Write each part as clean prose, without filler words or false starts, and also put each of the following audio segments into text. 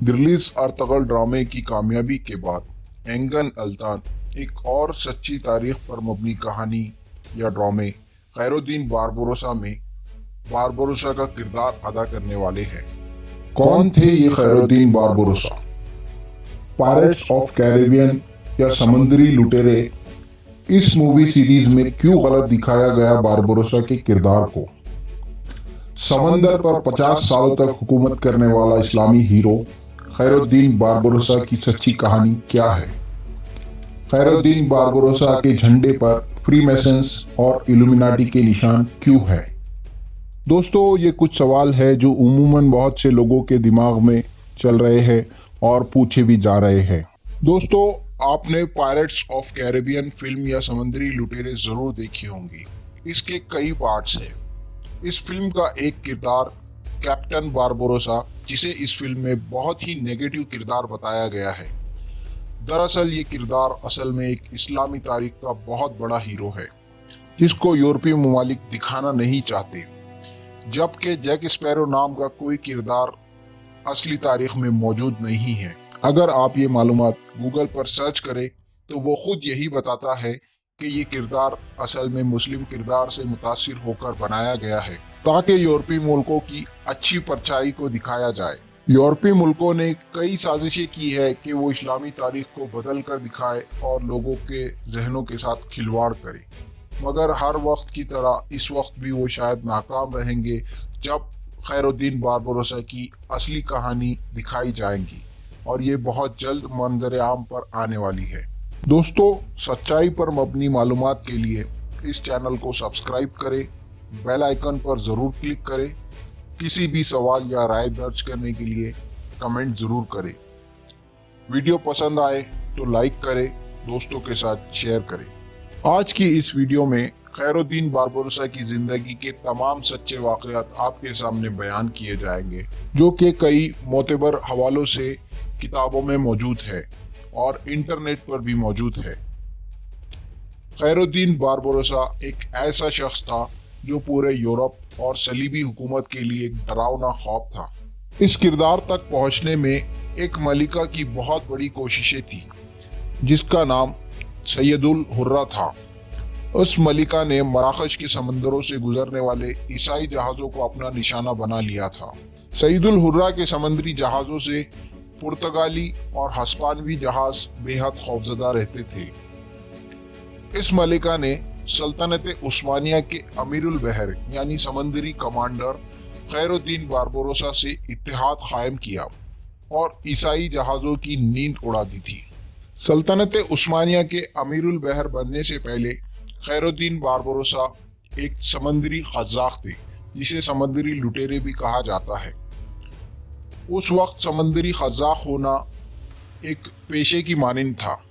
Delhi's Ertugrul ड्रामे की कामयाबी के बाद एंगन अल्तान एक और सच्ची तारीख पर मबनी कहानी या ड्रामे खैरुद्दीन बारबरोसा में बारबरोसा का किरदार अदा करने वाले हैं। कौन थे ये Khairuddin Barbarossa? Pirates of Caribbean या समुद्री लुटेरे, इस मूवी सीरीज में क्यों गलत दिखाया गया बारबरोसा के किरदार को? समंदर पर 50 सालों तक हुकूमत करने वाला इस्लामी हीरो खैरुद्दीन बारबरोसा की सच्ची कहानी क्या है? खैरुद्दीन बारबरोसा के झंडे पर फ्रीमेसन्स और इल्यूमिनाटी के निशान क्यों है? दोस्तों, ये कुछ सवाल है जो उमूमन बहुत से लोगों के दिमाग में चल रहे हैं और पूछे भी जा रहे हैं। दोस्तों, आपने पायरेट्स ऑफ कैरिबियन फिल्म या समुद्री लुटेरे जरूर देखी होंगी। इसके कई पार्ट्स हैं। इस फिल्म का एक किरदार कैप्टन बारबरोसा, जिसे इस फिल्म में बहुत ही नेगेटिव किरदार बताया गया है। दरअसल ये किरदार असल में एक इस्लामी तारीख का बहुत बड़ा हीरो है, जिसको यूरोपीय ममालिक दिखाना नहीं चाहते। जबकि जैक स्पैरो नाम का कोई किरदार असली तारीख में मौजूद नहीं है। अगर आप ये मालूमात गूगल पर सर्च करें तो वो खुद यही बताता है कि ये किरदार असल में मुस्लिम किरदार से मुतासिर होकर बनाया गया है, ताकि यूरोपीय मुल्कों की अच्छी परछाई को दिखाया जाए। यूरोपीय मुल्कों ने कई साजिशें की है कि वो इस्लामी तारीख को बदल कर दिखाए और लोगों के जहनों के साथ खिलवाड़ करे, मगर हर वक्त की तरह इस वक्त भी वो शायद नाकाम रहेंगे जब खैरुद्दीन बारबरोसा की असली कहानी दिखाई जाएगी, और ये बहुत जल्द मंजर आम पर आने वाली है। दोस्तों, सच्चाई पर मबनी मालूमात के लिए इस चैनल को सब्सक्राइब करें, बेल आइकन पर ज़रूर क्लिक करें। किसी भी सवाल या राय दर्ज करने के लिए कमेंट ज़रूर करें। वीडियो पसंद आए तो लाइक करें, दोस्तों के साथ शेयर करें। आज की इस वीडियो में खैरुद्दीन बारबरोसा की ज़िंदगी के तमाम सच्चे वाक़यात आपके सामने बयान किए जाएंगे, जो कि कई मोतबर हवालों से किताबों में मौजूद है और इंटरनेट पर भी मौजूद है। खैरुद्दीन बारबरोसा एक ऐसा शख्स था जो पूरे यूरोप और सलीबी हुकूमत के लिए एक डरावना खौफ था। इस किरदार तक पहुंचने में एक मलिका की बहुत बड़ी कोशिशें थी, जिसका नाम सैयदुल हुर्रा था। उस मलिका ने मराकश के समंदरों से गुजरने वाले ईसाई जहाज़ों को अपना निशाना बना लिया था। सैयदुल हुर्रा के समंदरी जहाज़ों से पुर्तगाली और हस्पानवी जहाज बेहद खौफजदा रहते थे। इस मलिका ने सल्तनत उस्मानिया के अमीरुल बहर यानी समंदरी कमांडर खैरुद्दीन बारबरोसा से इत्तेहाद कायम किया और ईसाई जहाज़ों की नींद उड़ा दी थी। सल्तनत उस्मानिया के अमीरुल बहर बनने से पहले खैरुद्दीन बारबरोसा एक समंदरी क़ज़्ज़ाक़ थे, जिसे समंदरी लुटेरे भी कहा जाता है। उस वक्त समंदरी क़ज़्ज़ाक़ होना एक पेशे की मानिंद था,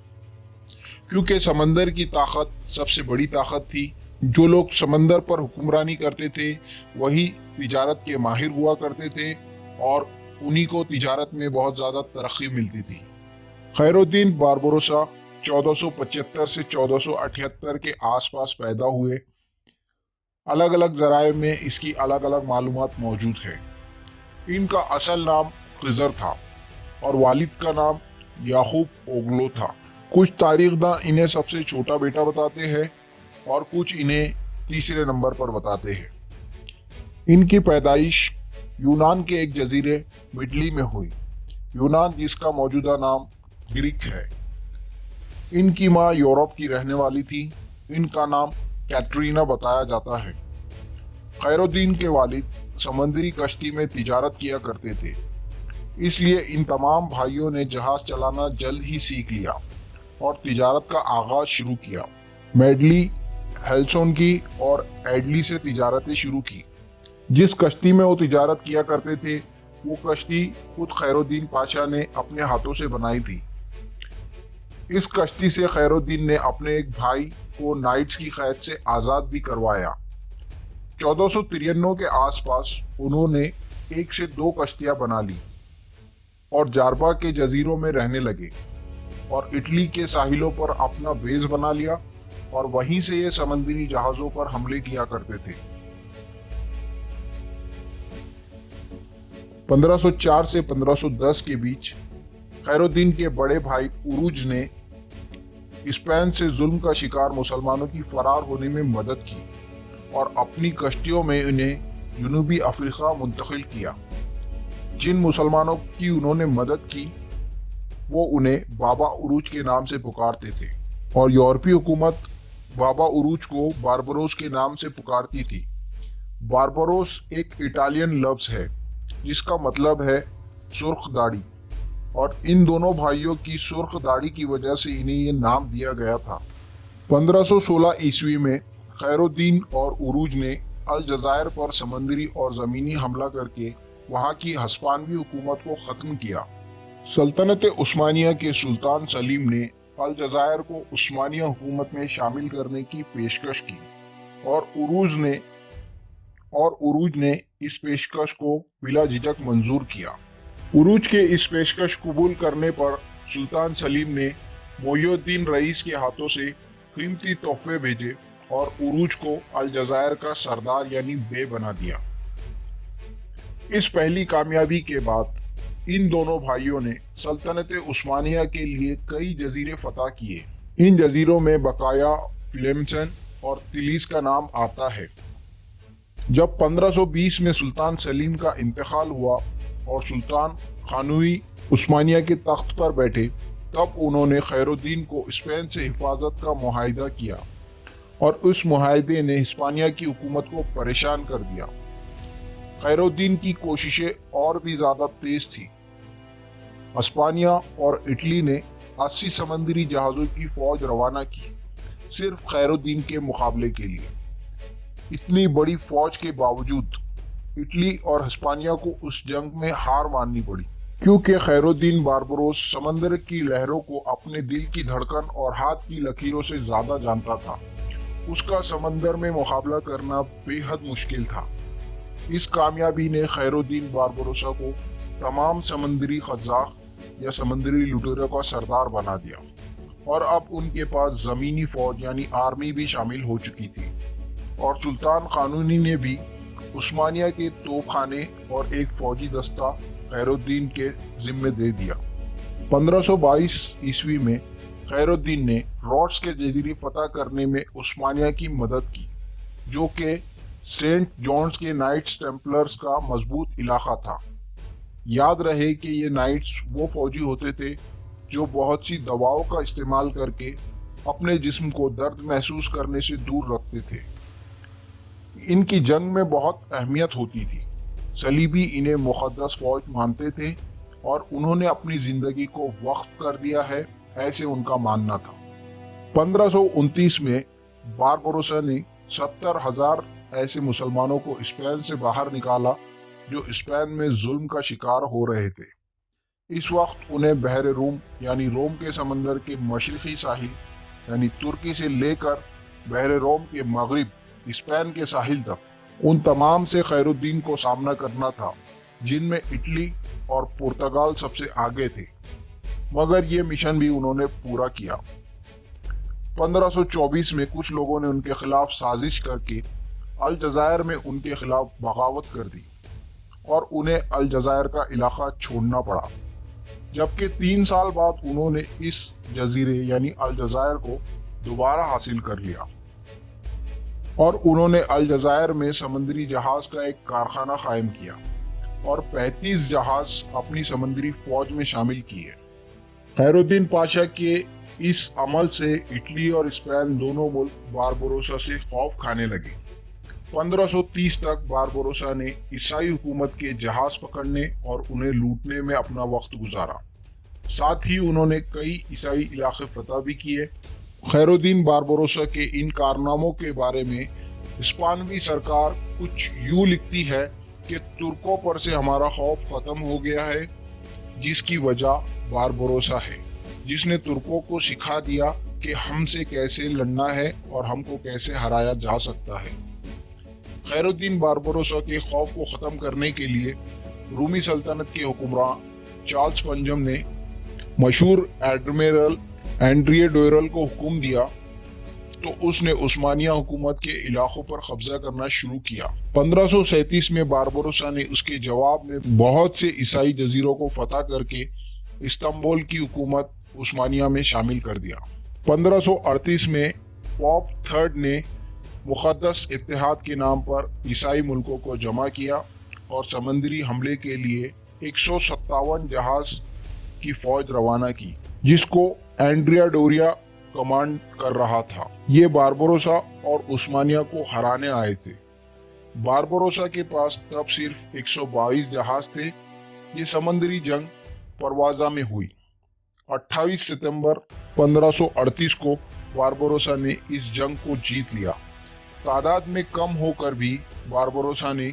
क्योंकि समंदर की ताकत सबसे बड़ी ताकत थी। जो लोग समंदर पर हुक्मरानी करते थे वही तिजारत के माहिर हुआ करते थे और उन्हीं को तिजारत में बहुत ज़्यादा तरक्की मिलती थी। खैरुद्दीन बारबरोसा 1475 से 1478 के आसपास पैदा हुए। अलग अलग ज़राए में इसकी अलग अलग मालूमात मौजूद है। इनका असल नाम खिज़र था और वालिद का नाम याकूब ओगलो था। कुछ तारीखदां इन्हें सबसे छोटा बेटा बताते हैं और कुछ इन्हें तीसरे नंबर पर बताते हैं। इनकी पैदाइश यूनान के एक जजीरे मिडली में हुई। यूनान, जिसका मौजूदा नाम ग्रीक है। इनकी माँ यूरोप की रहने वाली थी। इनका नाम कैटरीना बताया जाता है। खैरुद्दीन के वालिद समंदरी कश्ती में तिजारत किया करते थे, इसलिए इन तमाम भाइयों ने जहाज चलाना जल्द ही सीख लिया और तिजारत का आगाज शुरू किया। मेडली, हेल्सोनकी और एडली से तिजारतें शुरू की। जिस कश्ती में वो तिजारत किया करते थे वो कश्ती खुद खैरुद्दीन पाशा ने अपने हाथों से बनाई थी। इस कश्ती से खैरुद्दीन ने अपने एक भाई को नाइट्स की कैद से आज़ाद भी करवाया। 1493 के आसपास उन्होंने 1 से 2 कश्तियां बना ली और जारबा के जजीरों में रहने लगे और इटली के साहिलों पर अपना बेस बना लिया और वहीं से ये समंदरी जहाजों पर हमले किया करते थे। 1504 से 1510 के बीच खैरुद्दीन के बड़े भाई उरूज ने स्पेन से जुल्म का शिकार मुसलमानों की फरार होने में मदद की और अपनी कश्तियों में उन्हें जनूबी अफ्रीका मुंतकिल किया। जिन मुसलमानों की उन्होंने मदद की वो उन्हें बाबा उरूज के नाम से पुकारते थे और यूरोपीय हुकूमत बाबा उरूज को बारबरोस के नाम से पुकारती थी। बारबरोस एक इटालियन लफ्ज है जिसका मतलब है सुर्ख दाढ़ी, और इन दोनों भाइयों की सुर्ख दाढ़ी की वजह से इन्हें ये नाम दिया गया था। 1516 ईस्वी में खैरुद्दीन और उरूज ने अलजायर पर समंदरी और ज़मीनी हमला करके वहाँ की हस्पानवी हुकूमत को ख़त्म किया। सल्तनत उस्मानिया के सुल्तान सलीम ने अलजायर को उस्मानिया हुकूमत में शामिल करने की पेशकश की और उरूज ने इस पेशकश को बिला झिझक मंजूर किया। उरूज के इस पेशकश कबूल करने पर सुल्तान सलीम ने मोहिउद्दीन रईस के हाथों से कीमती तोहफे भेजे और उरूज को अलजायर का सरदार यानी बे बना दिया। इस पहली कामयाबी के बाद इन दोनों भाइयों ने सल्तनत उस्मानिया के लिए कई जजीरे फतह किए। इन जजीरों में बकाया, फ्लेमसन और तिलीस का नाम आता है। जब 1520 में सुल्तान सलीम का इंतकाल हुआ और सुल्तान खानूई उस्मानिया के तख्त पर बैठे, तब उन्होंने खैरुद्दीन को स्पेन से हिफाजत का मुआहिदा किया और उस मुआहिदे ने हिस्पानिया की हुकूमत को परेशान कर दिया। खैरुद्दीन की कोशिशें और भी ज्यादा तेज थी। हिस्पानिया और इटली ने 80 समंदरी जहाजों की फौज रवाना की सिर्फ खैरुद्दीन के मुकाबले के लिए। इतनी बड़ी फौज के बावजूद इटली और हिस्पानिया को उस जंग में हार माननी पड़ी, क्योंकि खैरुद्दीन बारबरोस समंदर की लहरों को अपने दिल की धड़कन और हाथ की लकीरों से ज्यादा जानता था। उसका समंदर में मुकाबला करना बेहद मुश्किल था। इस कामयाबी ने खैरुद्दीन बारबरोसा को तमाम समंदरी कज़ाक या समंदरी लुटेरों का सरदार बना दिया और अब उनके पास जमीनी फौज यानी आर्मी भी शामिल हो चुकी थी और सुल्तान कानूनी ने भी उस्मानिया के तोपखाने और एक फौजी दस्ता खैरुद्दीन के जिम्मे दे दिया। 1522 ईस्वी में खैरुद्दीन ने रॉड्स के जजीरे फतह करने में उस्मानिया की मदद की, जो कि सेंट जॉन्स के नाइट्स टेम्पलर्स का मजबूत इलाका था। याद रहे कि ये नाइट्स वो फौजी होते थे जो बहुत सी दवाओं का इस्तेमाल करके अपने जिस्म को दर्द महसूस करने से दूर रखते थे। इनकी जंग में बहुत अहमियत होती थी। सलीबी इन्हें मुक़द्दस फौज मानते थे और उन्होंने अपनी जिंदगी को वक्फ कर दिया है, ऐसे उनका मानना था। 1529 में बारबरोसा ने 70,000 ऐसे मुसलमानों को स्पेन से बाहर निकाला जो स्पेन में जुल्म का शिकार हो रहे थे। इस वक्त उन्हें बहर रूम यानी रोम के समंदर के मशरिकी साहिल यानी तुर्की से लेकर बहर रोम के मगरिब स्पेन के साहिल तक उन तमाम से खैरुद्दीन को सामना करना था, जिनमें इटली और पुर्तगाल सबसे आगे थे, मगर ये मिशन भी उन्होंने पूरा किया। 1524 में कुछ लोगों ने उनके खिलाफ साजिश करके अलजायर में उनके खिलाफ बगावत कर दी और उन्हें अलजायर का इलाका छोड़ना पड़ा, जबकि 3 साल बाद उन्होंने इस जजीरे यानी अलजायर को दोबारा हासिल कर लिया और उन्होंने अलजायर में समंदरी जहाज का एक कारखाना कायम किया और 35 जहाज अपनी समंदरी फौज में शामिल किए। खैरुद्दीन पाशा के इस अमल से इटली और स्पेन दोनों मुल्क बारबरोसा से खौफ खाने लगे। 1530 तक बारबरोसा ने ईसाई हुकूमत के जहाज पकड़ने और उन्हें लूटने में अपना वक्त गुजारा। साथ ही उन्होंने कई ईसाई इलाके फतह भी किए। खैरुद्दीन बारबरोसा के इन कारनामों के बारे में हिस्पानवी सरकार कुछ यूं लिखती है कि तुर्कों पर से हमारा खौफ खत्म हो गया है, जिसकी वजह बारबरोसा है, जिसने तुर्कों को सिखा दिया कि हमसे कैसे लड़ना है और हमको कैसे हराया जा सकता है। खैरुद्दीन बारबरोसा के खौफ को ख़त्म करने के लिए रूमी सल्तनत के हुक्मरान चार्ल्स पंजम ने मशहूर एडमिरल एंड्रिए डोयरल को हुक्म दिया तो उसने उस्मानिया हुकूमत के इलाकों पर कब्जा करना शुरू किया। 1537 में बारबरोसा ने उसके जवाब में बहुत से ईसाई जजीरों को फतह करके इस्तांबुल की हुकूमत उस्मानिया में शामिल कर दिया। 1538 में पॉप थर्ड ने मुक़द्दस इत्तेहाद के नाम पर ईसाई मुल्कों को जमा किया और समंदरी हमले के लिए 157 जहाज की फौज रवाना की, जिसको एंड्रिया डोरिया कमांड कर रहा था। ये बारबरोसा और उस्मानिया को हराने आए थे। बारबरोसा के पास तब सिर्फ 122 जहाज थे। ये समंदरी जंग परवाजा में हुई। 28 सितंबर 1538 को बारबरोसा ने इस जंग को जीत लिया। तादाद में कम होकर भी बारबरोसा ने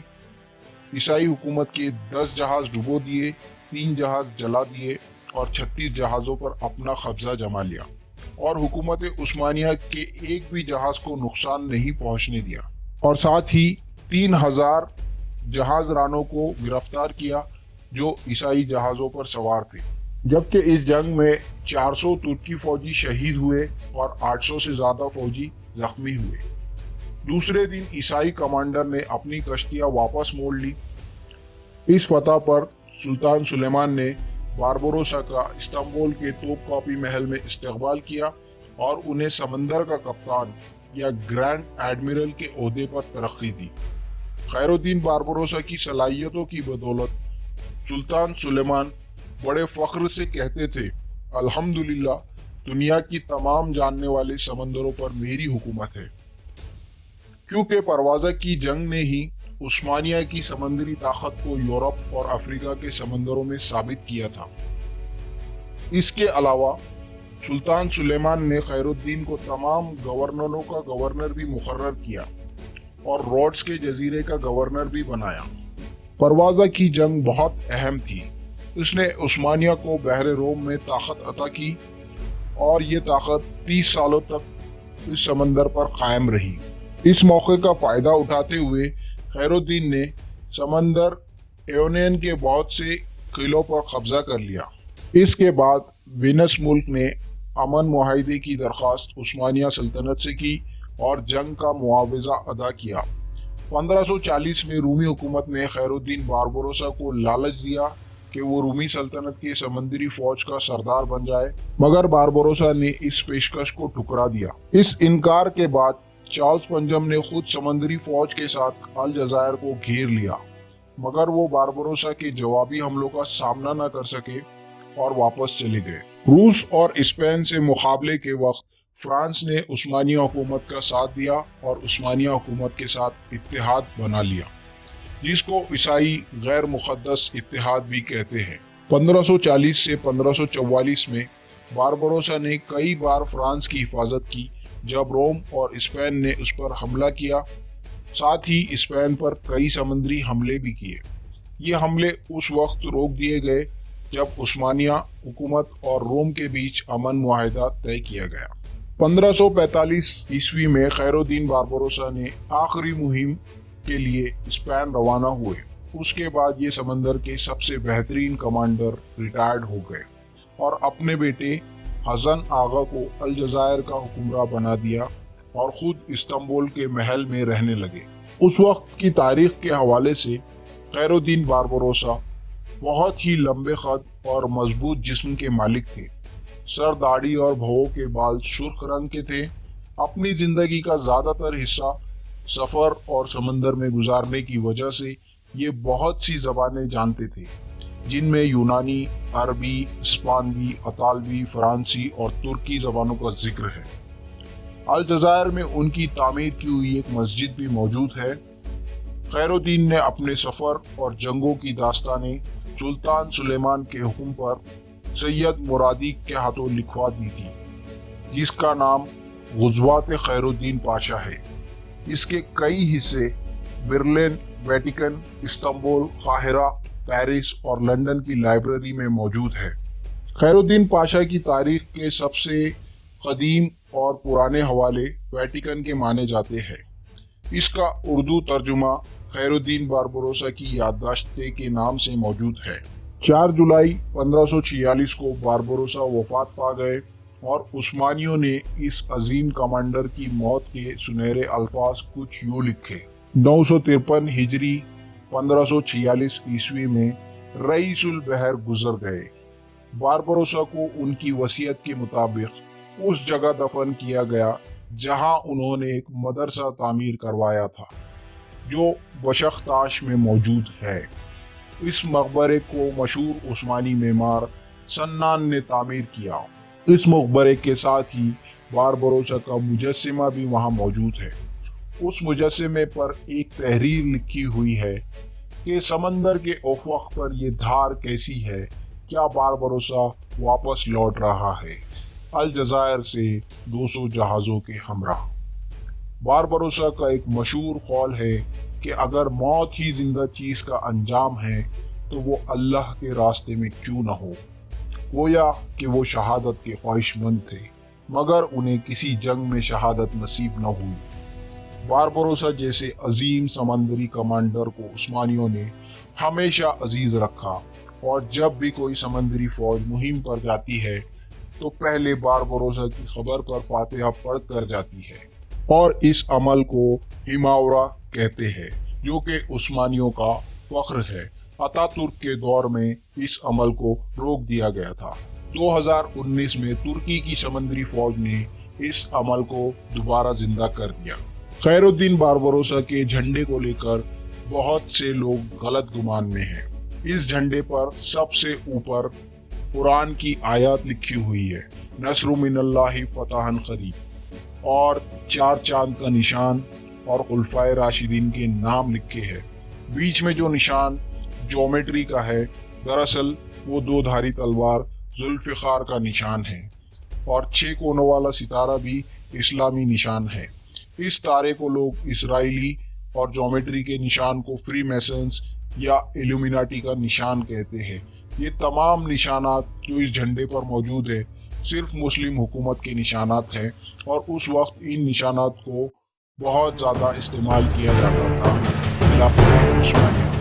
ईसाई हुकूमत के 10 जहाज डुबो दिए, 3 जहाज जला दिए और 36 जहाजों पर अपना कब्जा जमा लिया और हुकूमत उस्मानिया के एक भी जहाज को नुकसान नहीं पहुंचने दिया और साथ ही 3000 जहाज रानों को गिरफ्तार किया जो ईसाई जहाजों पर सवार थे। जबकि इस जंग में 400 तुर्की फौजी शहीद हुए और 800 से ज्यादा फौजी जख्मी हुए। दूसरे दिन ईसाई कमांडर ने अपनी कश्तियां वापस मोड़ ली। इस फतह पर सुल्तान सुलेमान ने बारबरोसा का इस्तांबुल के तोपकापी महल में इस्तकबाल किया और उन्हें समंदर का कप्तान या ग्रैंड एडमिरल के ओहदे पर तरक्की दी। खैरुद्दीन बारबरोसा की सलाहियतों की बदौलत सुल्तान सुलेमान बड़े फख्र से कहते थे, अल्हम्दुलिल्लाह, दुनिया की तमाम जानने वाले समंदरों पर मेरी हुकूमत है, क्योंकि परवाजा की जंग ने ही उस्मानिया की समंदरी ताकत को यूरोप और अफ्रीका के समंदरों में साबित किया था। इसके अलावा सुल्तान सुलेमान ने खैरुद्दीन को तमाम गवर्नरों का गवर्नर भी मुकर्रर किया और रोड्स के जजीरे का गवर्नर भी बनाया। परवाजा की जंग बहुत अहम थी। उसने उस्मानिया को बहरे रोम में ताकत अता की और ये ताकत 30 सालों तक इस समंदर पर कायम रही। इस मौके का फायदा उठाते हुए खैरुद्दीन ने समंदर एओनियन के बहुत से किलों पर कब्जा कर लिया। इसके बाद वेनिस मुल्क ने अमन मुआहिदे की दरख्वास्त उस्मानिया सल्तनत से की और जंग का मुआवजा अदा किया। 1540 में रूमी हुकूमत ने खैरुद्दीन बारबरोसा को लालच दिया कि वो रूमी सल्तनत के समंदरी फौज का सरदार बन जाए, मगर बारबरोसा ने इस पेशकश को ठुकरा दिया। इस इनकार के बाद चार्ल्स पंजम ने खुद समंदरी फौज के साथ अलजायर को घेर लिया, मगर वो बारबरोसा के जवाबी हमलों का सामना न कर सके और वापस चले गए। रूस और स्पेन से मुकाबले के वक्त फ्रांस ने उस्मानिया हुकूमत का साथ दिया और उस्मानिया हुकूमत के साथ इत्तेहाद बना लिया, जिसको ईसाई गैर मुक़द्दस इत्तेहाद भी कहते हैं। 1540 से 1544 में बारबरोसा ने कई बार फ्रांस की हिफाजत की जब रोम और स्पेन ने उस पर हमला किया। साथ ही स्पेन पर कई समुद्री हमले भी किए। ये हमले उस वक्त रोक दिए गए जब उस्मानिया हुकूमत और रोम के बीच अमन मुआहिदा तय किया गया। 1545 ईस्वी में खैरुद्दीन बारबरोसा ने आखिरी मुहिम के लिए स्पेन रवाना हुए। उसके बाद ये समंदर के सबसे बेहतरीन कमांडर रिटायर्ड हो गए और अपने बेटे हसन आगा को अलजायर का हुक्मरान बना दिया और खुद इस्तांबुल के महल में रहने लगे। उस वक्त की तारीख के हवाले से खैरुद्दीन बारबरोसा बहुत ही लंबे कद और मजबूत जिस्म के मालिक थे। सर, दाढ़ी और भौं के बाल सुर्ख रंग के थे। अपनी जिंदगी का ज्यादातर हिस्सा सफर और समंदर में गुजारने की वजह से ये बहुत सी जबानें जानते थे, जिनमें यूनानी, अरबी, स्पेनी, अतालवी, फ्रांसी और तुर्की जबानों का जिक्र है। अलजायर में उनकी तामीर की हुई एक मस्जिद भी मौजूद है। खैरुद्दीन ने अपने सफर और जंगों की दास्तानें सुल्तान सुलेमान के हुक्म पर सैयद मुरादी के हाथों लिखवा दी थी, जिसका नाम गुज़वात खैरुद्दीन पाशा है। इसके कई हिस्से Berlin, Vatican, Istanbul, Cairo, Paris और लंदन की लाइब्रेरी में मौजूद है। खैरुद्दीन पाशा की तारीख के सबसे कदीम और पुराने हवाले वेटिकन के माने जाते हैं। इसका उर्दू तर्जुमा खैरुद्दीन बारबरोसा की याददाश्तें के नाम से मौजूद है। 4 जुलाई 1546 को बारबरोसा वफात पा गए اور عثمانیوں نے اس عظیم کمانڈر کی موت کے سنہرے الفاظ کچھ یوں لکھے: 953 ہجری 1546 عیسوی میں رئیس البحر گزر گئے۔ باربروسا کو ان کی وصیت کے مطابق اس جگہ دفن کیا گیا جہاں انہوں نے ایک مدرسہ تعمیر کروایا تھا جو بشختاش میں موجود ہے۔ اس مقبرے کو مشہور عثمانی معمار سنان نے تعمیر کیا۔ اس مقبرے کے ساتھ ہی باربروسا کا مجسمہ بھی وہاں موجود ہے۔ اس مجسمے پر ایک تحریر لکھی ہوئی ہے کہ سمندر کے افق پر یہ دھار کیسی ہے، کیا باربروسا واپس لوٹ رہا ہے الجزائر سے 200 جہازوں کے ہمراہ۔ باربروسا کا ایک مشہور قول ہے کہ اگر موت ہی زندہ چیز کا انجام ہے تو وہ اللہ کے راستے میں کیوں نہ ہو۔ گویا کہ وہ شہادت کے خواہش مند تھے مگر انہیں کسی جنگ میں شہادت نصیب نہ ہوئی۔ باربروسا جیسے عظیم سمندری کمانڈر کو عثمانیوں نے ہمیشہ عزیز رکھا اور جب بھی کوئی سمندری فوج مہم پر جاتی ہے تو پہلے باربروسا کی خبر پر فاتحہ پڑھ کر جاتی ہے، اور اس عمل کو ہیماورا کہتے ہیں جو کہ عثمانیوں کا فخر ہے۔ اتاتورک کے دور میں اس عمل کو روک دیا گیا تھا۔ 2019 میں ترکی کی سمندری فوج نے اس عمل کو دوبارہ زندہ کر دیا۔ خیر الدین باربروسا کے جھنڈے کو لے کر بہت سے لوگ غلط گمان میں ہیں۔ اس جھنڈے پر سب سے اوپر قرآن کی آیات لکھی ہوئی ہے: نصر من اللہ فتحا قریب، اور 4 چاند کا نشان اور خلفائے راشدین کے نام لکھے ہیں۔ بیچ میں جو نشان جیومیٹری کا ہے، دراصل وہ 2 دھاری تلوار ذوالفقار کا نشان ہے، اور 6 کونوں والا ستارہ بھی اسلامی نشان ہے۔ اس تارے کو لوگ اسرائیلی اور جیومیٹری کے نشان کو فری میسنز یا ایلومیناٹی کا نشان کہتے ہیں۔ یہ تمام نشانات جو اس جھنڈے پر موجود ہے صرف مسلم حکومت کے نشانات ہیں، اور اس وقت ان نشانات کو بہت زیادہ استعمال کیا جاتا تھا خلافت عثمانیہ۔